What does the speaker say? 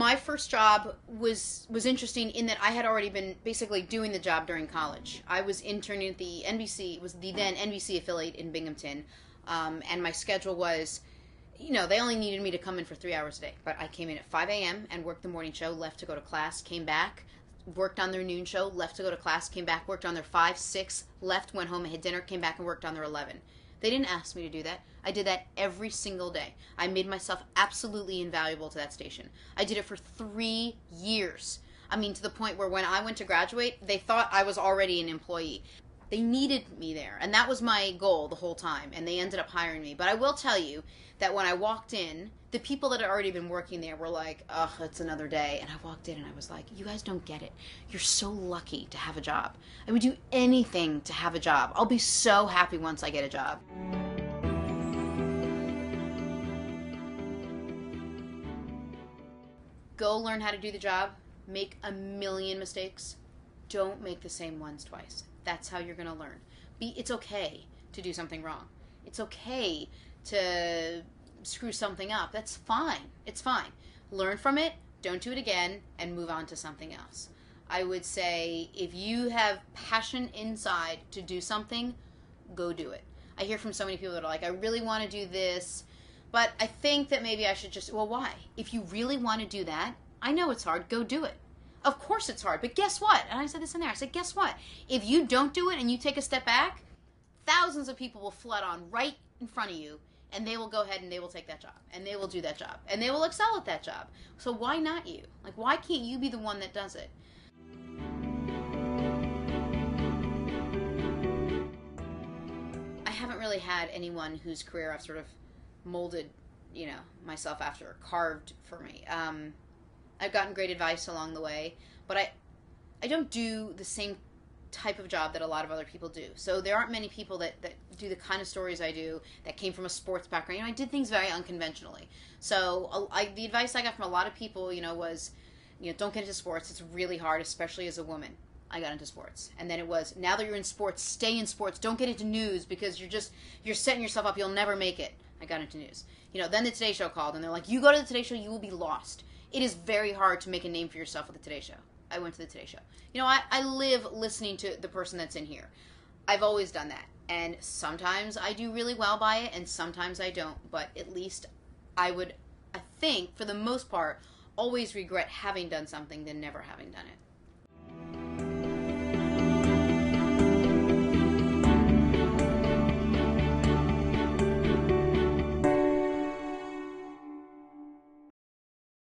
my first job was interesting in that I had already been basically doing the job during college. I was interning at the NBC, it was the then NBC affiliate in Binghamton, and my schedule was, they only needed me to come in for 3 hours a day. But I came in at 5 a.m. and worked the morning show, left to go to class, came back, worked on their noon show, left to go to class, came back, worked on their 5, 6, left, went home and had dinner, came back and worked on their 11. They didn't ask me to do that. I did that every single day. I made myself absolutely invaluable to that station. I did it for 3 years. I mean, to the point where when I went to graduate, they thought I was already an employee. They needed me there, and that was my goal the whole time, and they ended up hiring me. But I will tell you that when I walked in, the people that had already been working there were like, ugh, it's another day. And I walked in and I was like, you guys don't get it. You're so lucky to have a job. I would do anything to have a job. I'll be so happy once I get a job. Go learn how to do the job. Make a million mistakes. Don't make the same ones twice. That's how you're going to learn. It's okay to do something wrong. It's okay to screw something up. That's fine. It's fine. Learn from it, don't do it again, and move on to something else. I would say if you have passion inside to do something, go do it. I hear from so many people that are like, I really want to do this, but I think that maybe I should just, well, why? If you really want to do that, I know it's hard, go do it. Of course it's hard, but guess what? And I said this in there, I said, guess what? If you don't do it and you take a step back, thousands of people will flood on right in front of you, and they will go ahead and they will take that job, and they will do that job, and they will excel at that job. So why not you? Like, why can't you be the one that does it? I haven't really had anyone whose career I've sort of molded, myself after, carved for me. I've gotten great advice along the way, but I don't do the same type of job that a lot of other people do. So there aren't many people that do the kind of stories I do that came from a sports background. I did things very unconventionally. So the advice I got from a lot of people, was, don't get into sports. It's really hard, especially as a woman. I got into sports. And then it was, now that you're in sports, stay in sports. Don't get into news because you're setting yourself up. You'll never make it. I got into news. Then the Today Show called and they're like, you go to the Today Show, you will be lost. It is very hard to make a name for yourself with the Today Show. I went to the Today Show. I live listening to the person that's in here. I've always done that. And sometimes I do really well by it, and sometimes I don't. But at least I think, for the most part, always regret having done something than never having done it.